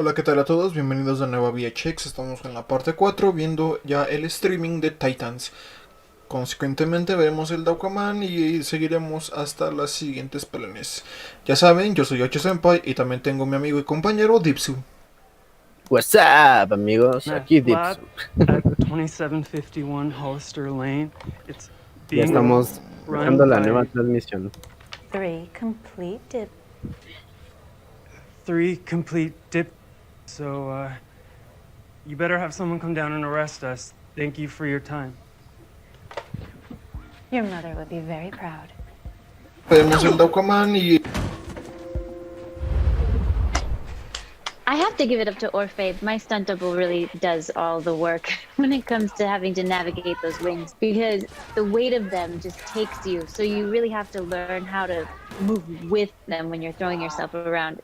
Hola, ¿qué tal a todos? Bienvenidos de nuevo a VHX. Estamos en la parte 4 viendo ya el streaming de Titans. Consecuentemente veremos el de Aquaman y seguiremos hasta las siguientes planes. Ya saben, yo soy Senpai y también tengo mi amigo y compañero Dipsu. What's up, amigos? Aquí Dipsu. At 2751 Hollister Lane. It's Ya being estamos run buscando la by nueva transmisión. 3 complete dip. So, you better have someone come down and arrest us. Thank you for your time. Your mother would be very proud. Veremos el de Aquaman y... I have to give it up to Orphe. My stunt double really does all the work when it comes to having to navigate those wings, because the weight of them just takes you. So you really have to learn how to move with them when you're throwing yourself around.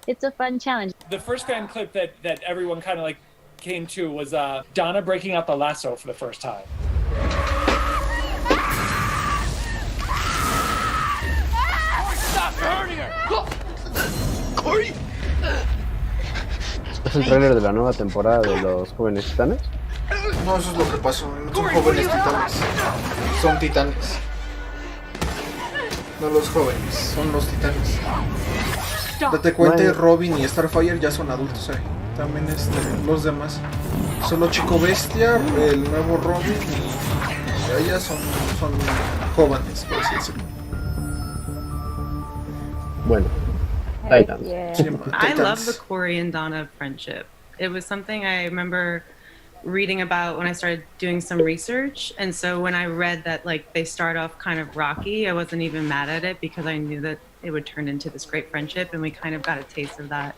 It's a fun challenge. The first fan clip that everyone kind of like came to was Donna breaking out the lasso for the first time. Stop hurting her! ¡Corey! ¿Es el tráiler de la nueva temporada de los Jóvenes Titanes? No, eso es lo que pasó. No son jóvenes titanes. Son titanes. No los jóvenes, son los titanes. Date cuenta, Bueno. Robin y Starfire ya son adultos, También los demás. Solo Chico Bestia, el nuevo Robin y ellas son jóvenes, por así decirlo. Bueno, Titans. Siempre, I love Titans. the Corey and Donna friendship. It was something I remember reading about when I started doing some research. And so when I read that like they start off kind of rocky, I wasn't even mad at it because I knew that it would turn into this great friendship, and we kind of got a taste of that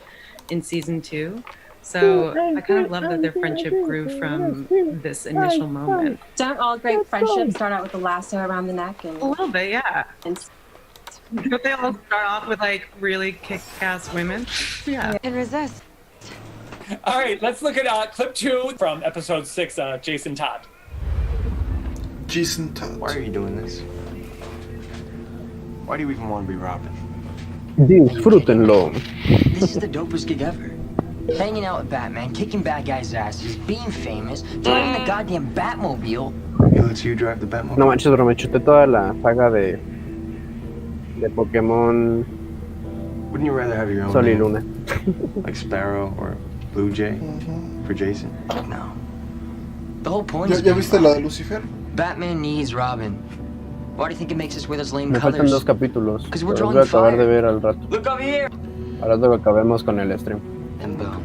in season 2. So I kind of love that their friendship grew from this initial moment. Don't all great friendships start out with a lasso around the neck? And A little bit, yeah. Don't they all start off with like really kick-ass women? Yeah. And resist. All right, let's look at clip 2 from episode 6, Jason Todd. Jason Todd. Why are you doing this? Why do you even want to be Robin? Disfrútenlo. This is the dopest gig ever. Hanging out with Batman, kicking bad guys' asses, being famous, driving the goddamn Batmobile. He lets you drive the Batmobile? No manches, bro, me chuté toda la saga de Pokémon Wouldn't you rather have your own Sol y name, Luna. like Sparrow or Blue Jay for Jason? No. The whole point ¿Ya, is ya viste la de Lucifer? Batman needs Robin. Why do you think it makes us wear those lame Me faltan colors? 2 capítulos. Because Pero we're los drawing voy a acabar de fire. ver al rato. Look over here! Al rato que acabemos con el stream. And boom.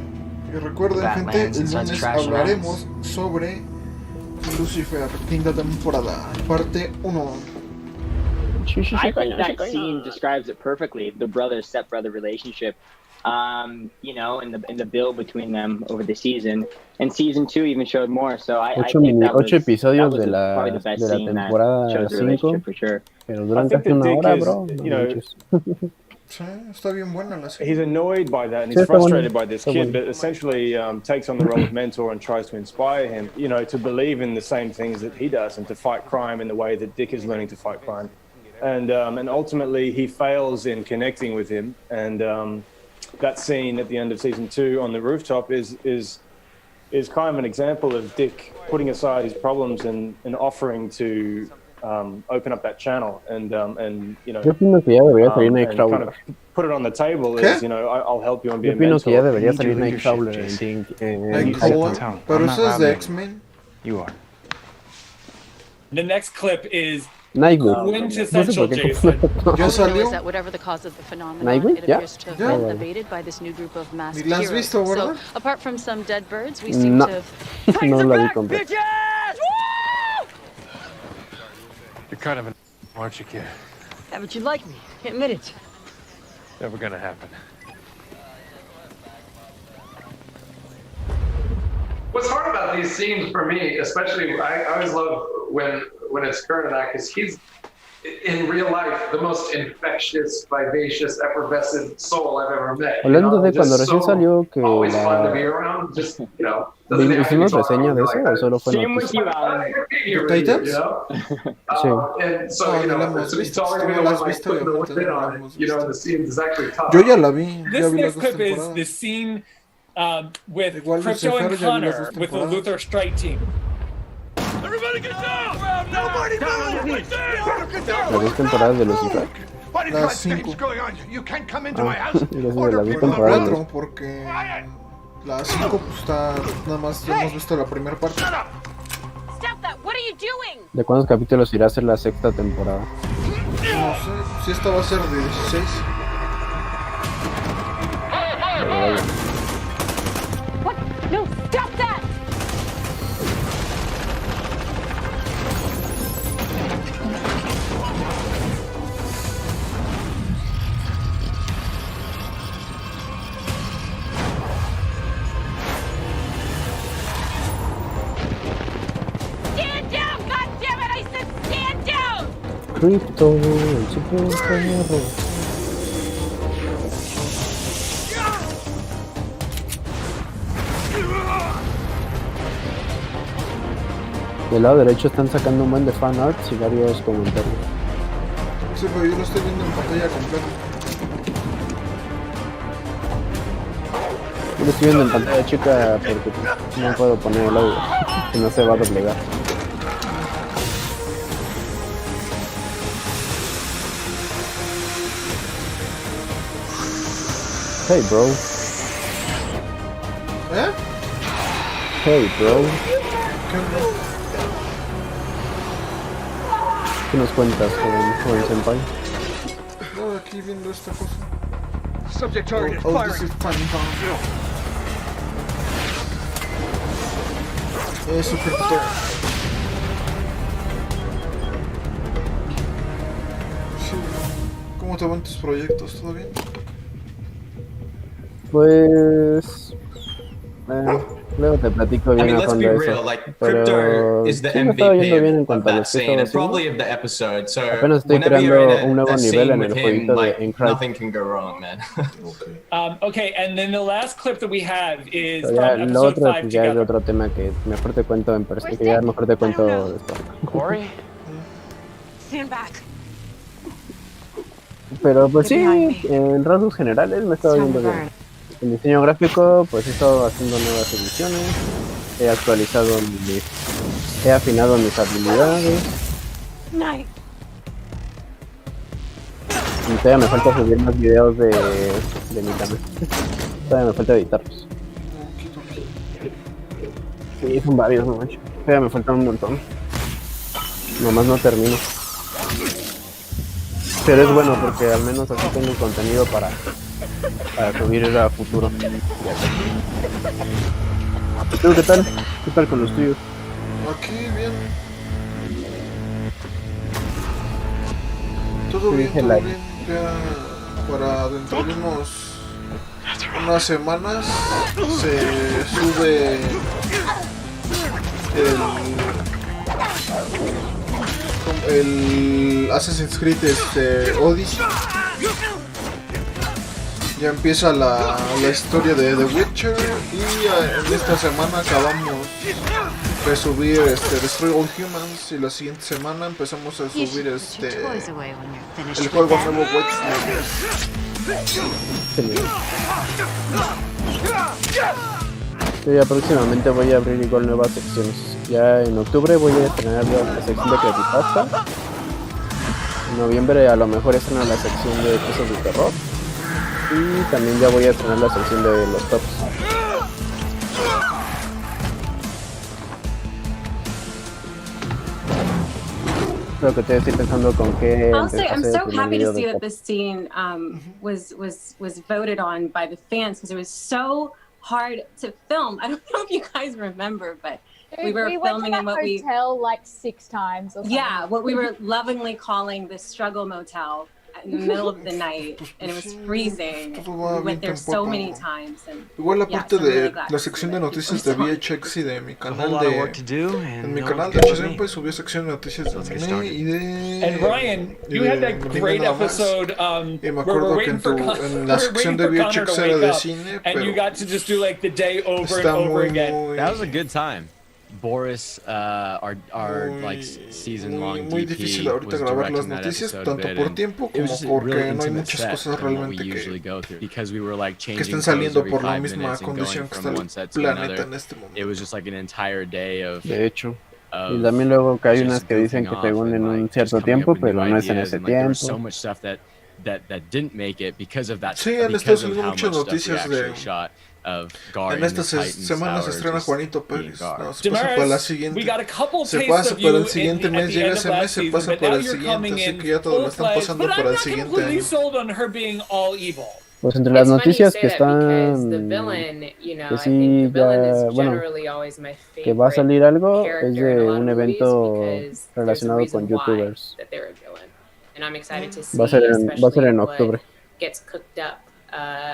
Y recuerden, Batman gente, el since lunes trash hablaremos sobre Lucifer, quinta temporada, parte 1. I think that scene describes it perfectly. The brother-stepbrother relationship, you know, and the build between them over the season. And season 2 even showed more. So I think that was, 8 episodios that was de la, probably the best de la scene that temporada shows the 5, relationship for sure. pero duran I think casi that una Dick hora, is, bro. you know, Sí, está bien buena la serie. he's annoyed by that and Sí, he's está bueno, frustrated by this está kid, bueno. but essentially takes on the role of mentor and tries to inspire him, you know, to believe in the same things that he does and to fight crime in the way that Dick is learning to fight crime. And ultimately he fails in connecting with him. And that scene at the end of season 2 on the rooftop is kind of an example of Dick putting aside his problems and offering to open up that channel and you know, Yo opino que ya debería salir and Nightcrawler. kind of put it on the table ¿Qué? as, you know, I'll help you and be Yo a opino que ya mentor. debería You salir need Nightcrawler leadership, en Nightcrawler, pero I'm eso not es de Robin. X-Men. You are. The next clip is Nightwing. quintessential Jason. ¿Ya salió? That whatever the cause of the phenomenon, Nightwing? it Yeah. appears to have Yeah. been evaded by this new group of masked Ni la has heroes. visto, ¿verdad? So, apart from some dead birds, we seem No. to have... No la vi completa. You're kind of an aren't you, kid? Yeah, but you like me. Admit it. Never gonna happen. What's hard about these scenes for me, especially, I always love when it's Kurt and I, because in real life, the most infectious, vivacious, effervescent soul I've ever met. Hablando de cuando Just recién salió que always fun to la... be around. Just, doesn't have to be ¿Hicimos fun reseña de like eso that. o solo fue Same with noticia? you, Alan. ¿Titans? Sí. And so, No, no la for hemos to be visto. telling Tú me no la when, has like, visto y putting the aparte lid no la on it, hemos the visto. scenes is actually tough. Yo ya la vi, This ya vi las next dos clip is temporadas. the scene with Igual Crypto and Lucifer, ya vi las Connor dos with the temporadas. Luther strike team. Everybody get down! Nobody move! Right there! Las 2 temporadas de Lucifer. Las 5. You can't come into Ah, my house. yo soy de las 2 Bueno, temporadas. 4, porque la 5 pues está, nada más hemos visto la primera parte. Stop that! What are you doing? ¿De cuántos capítulos irá a ser la 6ª temporada? No sé, si esta va a ser de 16. What? No! Stop that! Stand down! God damn it! I said stand down! Crypto, el super perro. Del lado derecho están sacando un buen de fan arts y varios comentarios. Sí, pero yo lo estoy viendo en pantalla completa. Yo lo estoy viendo en pantalla chica porque no puedo poner el audio, que no se va a doblegar. Hey bro. ¿Eh? Hey bro. ¿Qué nos cuentas, joven senpai? No, aquí viendo esta cosa. Subject target Oh, firing. this is funny, suscriptor. Sí. ¿Cómo te van tus proyectos? ¿Todo bien? Pues... luego te platico I bien mean, a let's fondo be eso. real. Like, Pero Crypto is the sí me estaba yendo bien en MVP cuanto of a lo that que scene, estaba and haciendo. probably of the episode. So Apenas estoy whenever you're in creando un nuevo a nivel scene en el with him, jueguito de like Encrypt. nothing can go wrong, man. Okay, and then the last clip that we have is Pero ya, from lo episode otro 5 pues, ya es de together. otro tema que mejor te cuento en persona, que ya mejor te cuento después. Corey? Stand back. Pero pues sí, en rasgos generales me he estado viendo bien. En diseño gráfico pues he estado haciendo nuevas ediciones, he actualizado he afinado mis habilidades. Night. Y todavía me falta subir más videos de mi canal. Todavía me falta editarlos. Sí, son varios, no manches. Todavía me faltan un montón. Nomás no termino. Pero es bueno porque al menos así tengo contenido para subir a futuro. ¿Tú qué tal? ¿Qué tal con los tuyos? Aquí bien. Todo bien, todo bien. Ya para dentro de unas semanas se sube el Assassin's Creed Odyssey. Ya empieza la historia de The Witcher y en esta semana acabamos de subir Destroy All Humans y la siguiente semana empezamos a subir el juego nuevo Watch Sí, próximamente voy a abrir igual nuevas secciones. Ya en octubre voy a estrenar la sección de creepypasta. En noviembre a lo mejor estreno la sección de cosas de terror. Y también ya voy a estrenar la sección de los tops. Creo que estoy pensando con qué. I'll say I'm hacer so el primer happy video to see de that top. this scene was voted on by the fans because it was so hard to film. I don't know if you guys remember, but we were filming in what we hotel like 6 times or something. what we were lovingly calling the struggle motel, in the middle of the night, and it was freezing. We went there so many times. And, Igual la yeah, parte so I'm really de glad la to see sección that de people noticias still de want VHX y de mi A canal whole lot of work de... to do, and En mi no canal de good with me. Chesem subió sección de noticias Let's de get anime started. y de... And Ryan, y you de had that anime great nada más. episode Y me where acuerdo we're que waiting for en la we're sección waiting de for Connor VHX to era wake de up, cine, and you pero got to just do like the day over and está over muy, again. muy... That was a good time. Boris, our like season-long muy DP, difícil ahorita was grabar las directing that noticias, episode a tanto bit, por and tiempo it was como just a porque really no hay intimate muchas set cosas from what we realmente usually que go through, because we were like estén changing pose saliendo every por la 5 misma minutes and condición going que from está el one set to planeta another. en este momento. It was just like an entire day of De hecho. Y of también luego que hay unas just que dicen goofing que off según en and un like just cierto coming up tiempo, with new pero no es en ideas, ese and like there was so tiempo. much stuff that didn't make it because of that, Sí, han estado because of saliendo how muchas much stuff we noticias actually de... shot of En guarding the estas Titan's semanas se tower, estrena just Juanito being Pérez. guard. No, se pasa para la Damaris, siguiente. we got a couple Se tastes pasa of para you el siguiente at mes, the llega end of ese mes, last se season, pasa but para now el you're siguiente, coming así in que ya todo lo full están fledged. pasando But para I'm el not siguiente completely año. sold on her being all evil. Pues entre las It's funny you noticias say que that because the están, villain, you know, que I think the sí villain ya, is bueno, generally always my que va a favorite salir algo es character in a de lot un of movies evento because there's a relacionado reason con why youtubers. that they're a villain. And I'm excited to Va a ser see va a ser especially en what octubre. gets cooked up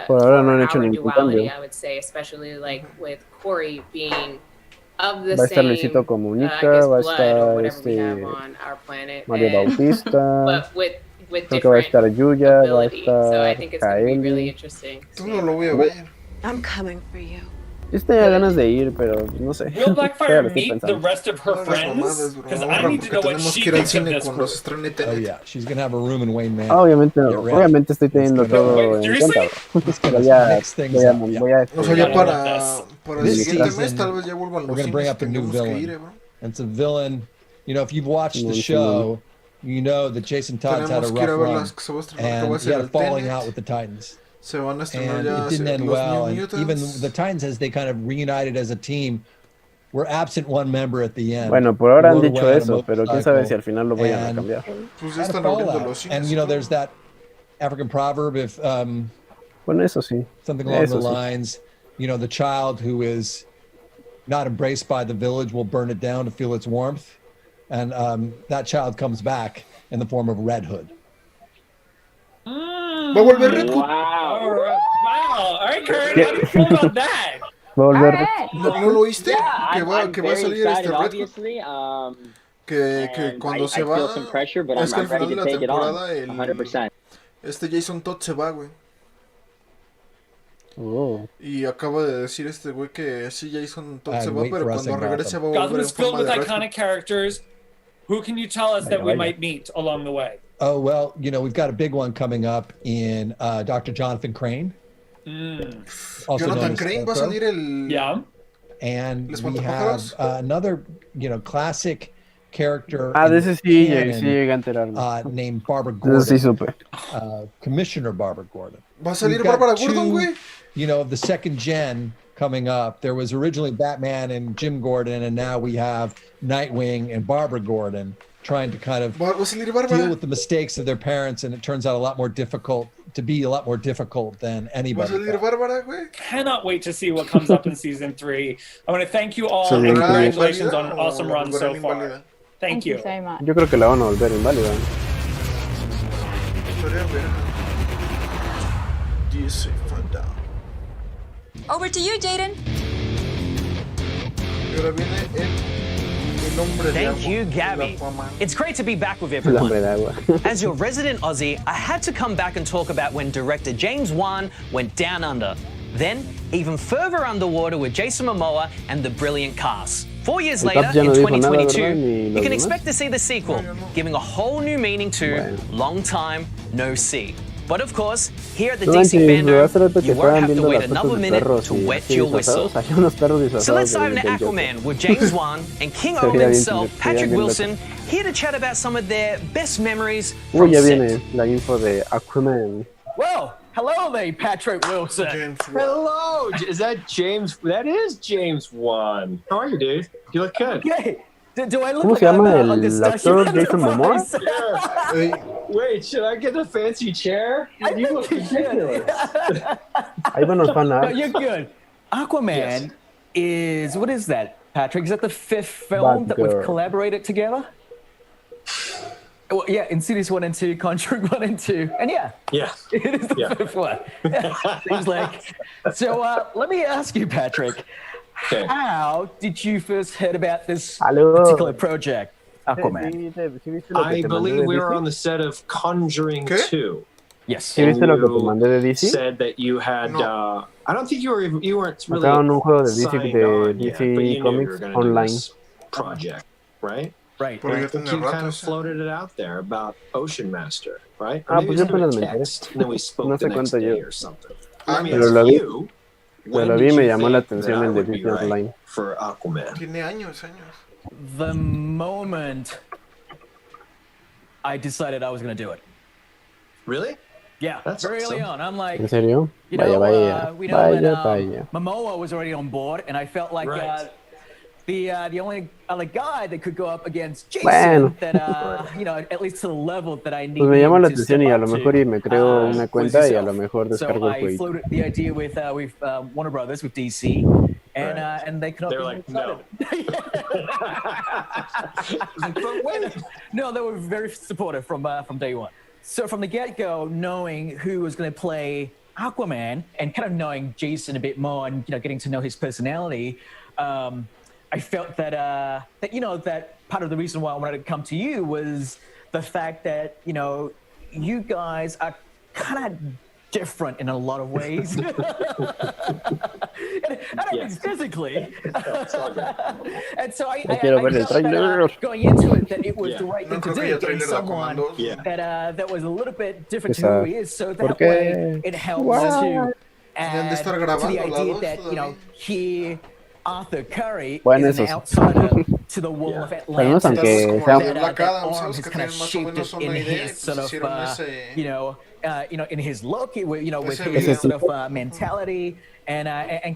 Por ahora no for han hecho our ningún duality, cambio. I would say, especially like with Corey being of the Va a estar Luisito same, I Comunica, guess, va a blood or estar whatever we have on our planet, Mario and Bautista, but with creo que va a different estar Yuya, va a ability. So I estar think it's going to be really Kaeli. interesting. Todo lo voy a ver. I'm coming for you. Yo tenía ganas de ir, pero no sé. Will Todavía Blackfire lo estoy meet the pensando. rest of her friends? Because I need to know what she que ir al thinks of cine this cuando group. se estrene Oh Tenet. yeah, she's gonna have a room in Wayne Manor. Obviamente, Get ready. obviamente estoy teniendo It's gonna- todo Wait, en seriously? cuenta. It's gonna Voy a, mix things voy a, up, yeah. voy a, O sea, ya I para el This siguiente season, mes tal vez ya vuelvan we're los gonna bring cines, up a new tengamos que ir, villain. bro. And it's a villain. You know, if you've watched the Simón, show, you know that Jason Todd's had a Tenemos que ir a rough ver run, las que se va a estrenar, que va a and he ser had a el falling Tenet. out with the Titans. Se van a estrenar And ya it didn't end los well. New And even Mutants. the Titans, as they kind of reunited as a team, were absent one member at the end. Bueno, por ahora han Rode dicho away on a eso, pero quién sabe si motorcycle al final lo vayan a and cambiar. Pues ya had a están abriendo fallout. los cines. And you know, there's that African proverb: if Bueno, eso sí. something along Eso the sí. lines, you know, the child who is not embraced by the village will burn it down to feel its warmth, and that child comes back in the form of Red Hood. Va a volver Red Hood. Wow. Wow. All right, Karen, how do you feel about that? Va a volver. ¿No lo oíste? Yeah, Que va I'm a very salir excited, este Red Hood. obviously. Que And cuando I se feel va, some pressure, but es que I'm al ready final de to la take it on, temporada 100%. este Jason Todd se va, güey. Oh. Y acaba de decir este güey que sí, Jason Todd se And va, wait pero for us cuando in regrese va a Gotham volver en is filled forma with de Red Hood. iconic characters. Who can you tell us that we might meet along the way? Oh well, you know, we've got a big one coming up in Dr. Jonathan Crane. Also known Jonathan as Crane va a Scarecrow. salir el... Yeah. And ¿Les we Espantapájaros? have another, you know, classic character Ah, de in ese sí, canon, sí llegué a enterarme. named Barbara De ese sí Gordon, supe. Commissioner Barbara Gordon. Va a salir We've got Bárbara Gordon, two, güey. You know, of the second gen coming up. There was originally Batman and Jim Gordon, and now we have Nightwing and Barbara Gordon trying to kind of Va a salir deal Bárbara. with the mistakes of their parents, and it turns out a lot more difficult than Va a anybody. salir Bárbara, güey. Cannot wait to see what comes up in season 3. I want to thank you all So and then- congratulations on an ¿Inválida o awesome la run so volverán far. inválida? Thank you. so much. Yo creo que la van a volver inválida. Estaría ver. DC Fanda. Over to you, Jaden. Y ahora viene el hombre de agua. Thank you, Gabby. el Aquaman. It's great to be back with El everyone. hombre de agua. As your resident Aussie, I had to come back and talk about when director James Wan went down under. Then, even further underwater with Jason Momoa and the brilliant cast. 4 years El later, Taps ya in no dijo nada, 2022, ¿verdad? Ni you los can demás. expect to see the sequel, giving a whole new meaning to Long Time No See. But of course, here at the No DC manches, pero hace rato fandom, que you won't estaban have to viendo wait las another fotos de minute perros to y wet así your whistle. disfrazados. Hay unos perros disfrazados. So let's dive del into Joker. Aquaman with James Wan and King Se O veía bien, himself, se veía Patrick bien Wilson, here to chat about some of their best memories Uy, from ya set. viene la info de Aquaman. Well, hello there, Patrick Wilson. Hello, is that James? That is James Wan. How are you, dude? You look good. Okay. Do I look ¿Cómo like se llama I'm a el understatement actor Jason Momoa? Yeah. Wait, should I get a fancy chair? You look ridiculous. Ahí van los fan No, arts. you're good. Aquaman is, what is that, Patrick? Is that the 5th film that we've Batgirl. collaborated together? Well, yeah, Insidious 1 and 2, Conjuring 1 and 2, and yeah, it is the fifth one. Seems like. So let me ask you, Patrick, how did you first heard about this particular project, Aquaman? I believe we were on the set of Conjuring 2. Yes. ¿Sí viste lo que te mandé de DC? Said that you had. I don't think you weren't really Sacaron un juego de DC, signed de on yet, DC but you knew you Comics were going to do online. this project, right? Right. And I think you kind of floated it out there about Ocean Master, right? Ah, pues yo apenas me enteré. Text, and then we spoke No the sé next cuánto day yo. or something. Pero lo vi. Pero lo vi y me llamó la atención el de DC Online. For Aquaman. Tiene años. The moment I decided I was going to do it. Really? Yeah, That's very early awesome. on. I'm like, ¿En serio? you know, Vaya. we know that Momoa was already on board, and I felt like the only other guy that could go up against Jason Bueno. that, you know, at least to the level that I need. Pues me llamó la to atención step y a up lo to, mejor y me creo una was cuenta y a yourself. lo mejor descargo So el I jueguito. floated the idea with Warner Brothers, with DC, and they could not They're be like, excited. No, they were very supportive from day one. So from the get-go, knowing who was going to play Aquaman and kind of knowing Jason a bit more and, you know, getting to know his personality, I felt that you know, that part of the reason why I wanted to come to you was the fact that, you know, you guys are kind of different in a lot of ways. I don't mean physically. And so I felt that, going into it, that it was the right thing to do, getting someone that was a little bit different to who he is, so that way it helps to add to the idea that, you know, he, Arthur Curry, is an outsider to the wall of Atlantis. That arm has kind of shaped it in his sort of, you know, in his look, you know, with his sort of mentality, and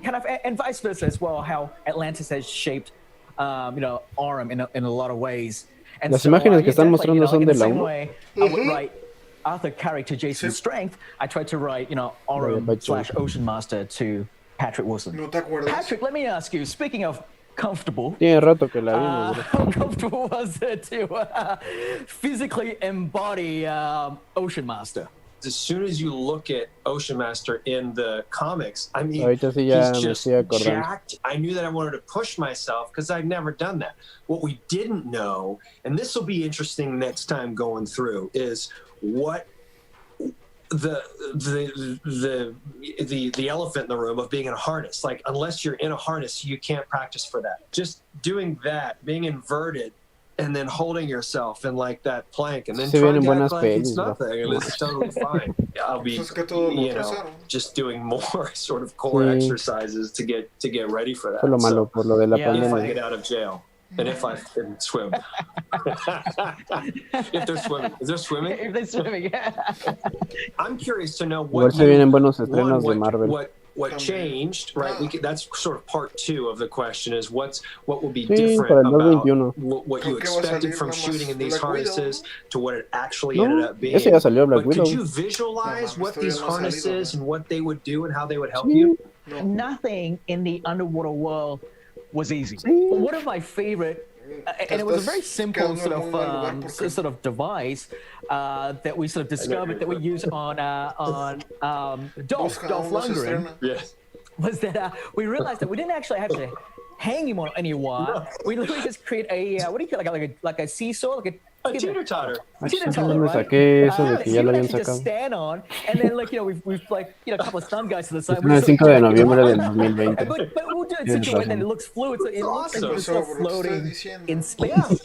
kind of, and vice versa as well, how Atlantis has shaped, you know, Aram in a lot of ways. And Las so, imágenes que están definitely, you mostrando know, son in de the la same 1. way, I would write Arthur Curry to Jason's strength. I tried to write, you know, Aram/Ocean Master to Patrick Wilson. Patrick, let me ask you, speaking of comfortable, Tiene rato que la vimos, how comfortable was it to physically embody Ocean Master? As soon as you look at Ocean Master in the comics, I mean, Ahorita sí ya he's me just estoy acordando. jacked. I knew that I wanted to push myself because I'd never done that. What we didn't know, and this will be interesting next time going through, is what the elephant in the room of being in a harness. Like, unless you're in a harness, you can't practice for that. Just doing that, being inverted, and then holding yourself in like that plank, and then trying to act like it's nothing, and it's totally fine. I'll be, you know, just doing more sort of core exercises to get ready for that. Fue lo malo por lo de la If I pandemia. get out of jail. And if I can swim. If they're swimming. Is there swimming? If they're swimming, I'm curious to know Igual se vienen buenos estrenos de Marvel. what changed, right? That's sort of part 2 of the question, is what will be Sí, different para el about 2021. what you expected from shooting in these harnesses to what it actually No, ended up being. ese ya salió, Black But could Widow. you visualize what these harnesses and what they would do and how they would help you? Nothing in the underwater world was easy. But one of my favorite, and it was a very simple sort of device that we sort of discovered that we use on Dolph Lundgren. Yes. Was that we realized that we didn't actually have to hang him on anyone. We literally just create a what do you call it, like a seesaw, like a teeter-totter. Teeter-totter, Me right? saqué eso de que ya you lo can habían actually just sacado. stand on, and then like, you know, we've like, you know, a couple of stun guys to the side. Estrenó el 5 de noviembre del 2020. But we'll do it in Tienes such a way that razón. it looks fluid, so it looks like you're Awesome. still floating in space.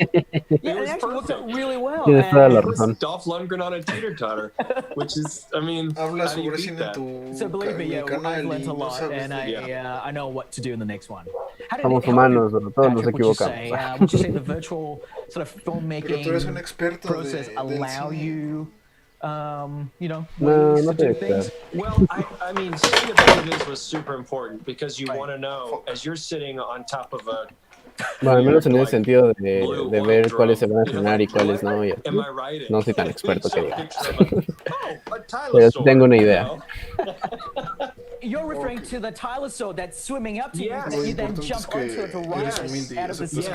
Yeah, it actually worked out really well. Tienes toda la It was razón. Dolph Lundgren on a teeter-totter, which is, I mean, how do you beat that? So believe me, yeah, I've learned a lot, and I know what to do in the next one. Somos humanos, pero todos nos Would you equivocamos. say the virtual sort of filmmaking process allow you, you know, No, ways no to te do things? Well, I mean, seeing the images was super important because you want to know, as you're sitting on top of a Bueno, al menos en ese sentido de ver cuáles se van a estrenar y cuáles no. Y así. No soy tan experto que diga. Pero sí tengo una idea. You're referring to the Tylosaur that's swimming up to you, that you then jump onto it to rise out of the sea.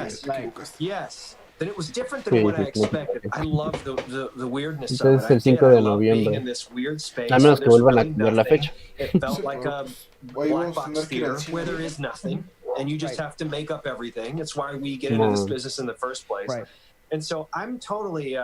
Yes. then it was different than what I expected. I love the weirdness of Entonces it. el 5 de I love being noviembre. in this weird space. A menos que There's vuelvan a really cambiar la nothing. fecha. It felt like a black box theater where there is nothing, and you just have to make up everything. It's why we get into this business in the first place. And so I'm totally.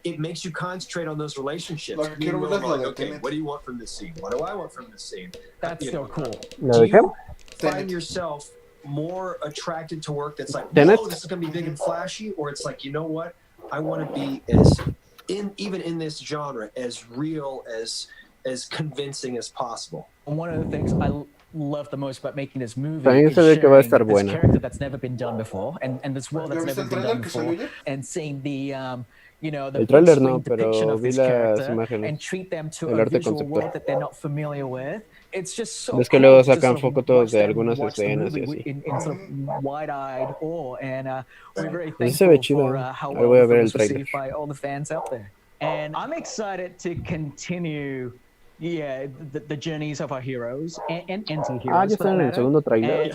It makes you concentrate on those relationships. Okay, what do you want from this scene? What do I want from this scene? That's so cool. Do you find yourself more attracted to work that's like, whoa, this is gonna be big and flashy, or it's like, you know what, I want to be even in this genre as real as convincing as possible. One of the things I love the most about making this movie También is se ve que va a sharing estar this buena. character that's never been done before, and this world that's never been done before, and seeing the the El tráiler big no, screen depiction pero of vi this las character imágenes. and treat them to El a arte visual conceptual. world that they're not familiar with. It's just so Ves que cool luego to sacan sort of fotos watch de them algunas watch the escenas y movie así. in sort of wide-eyed awe, and we're very Pues sí se ve thankful chido. for how Ahí well voy a the ver film el was tráiler. received by all the fans out there. And I'm excited to continue the journeys of our heroes and anti-heroes. Ya están en el segundo tráiler.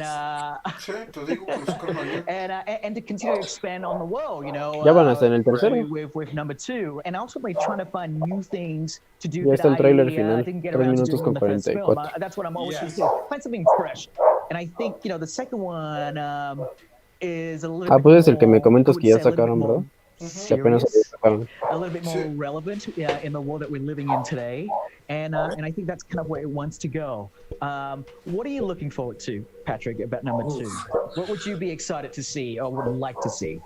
And to continue to expand on the world, Ya van a estar en el tercero. with number 2, and ultimately trying to find new things to do. Ya está el tráiler final, didn't get 3 around to minutos doing con in the first film. 44. That's what I'm always trying to do. Find something fresh. And I think the second one is a little bit Pues es el que me more, comentas I que ya would say, a little sacaron, bit more ¿verdad? Que apenas serious, sacaron. a little bit more relevant in the world that we're living in today, and I think that's kind of where it wants to go. What are you looking forward to, Patrick, about number 2? What would you be excited to see or would like to see?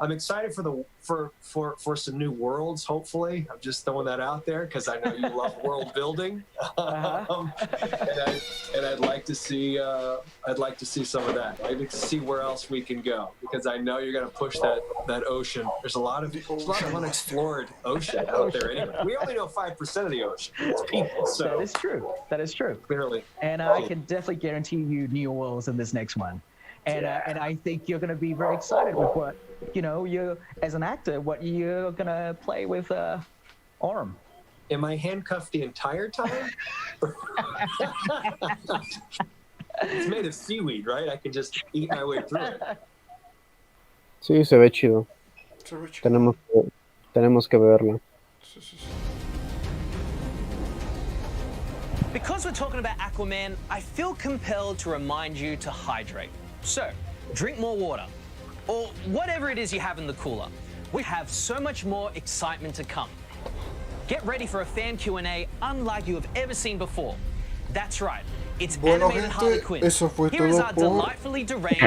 I'm excited for some new worlds. Hopefully, I'm just throwing that out there because I know you love world building, and I'd like to see some of that. I'd like to see where else we can go because I know you're going to push that ocean. There's a lot of unexplored ocean out there. Anyway, we only know 5% of the ocean. It's people. So that is true. That is true. Clearly, and I can definitely guarantee you new worlds in this next one. And I think you're going to be very excited with what you as an actor, what you're going to play with Orm. Am I handcuffed the entire time? It's made of seaweed, right? I can just eat my way through it. Sí, se ve chido. Tenemos que verla. Because we're talking about Aquaman, I feel compelled to remind you to hydrate. So, drink more water, or whatever it is you have in the cooler. We have so much more excitement to come. Get ready for a fan Q&A unlike you have ever seen before. That's right, it's animated Harley Quinn. Eso fue Here is todo our por delightfully deranged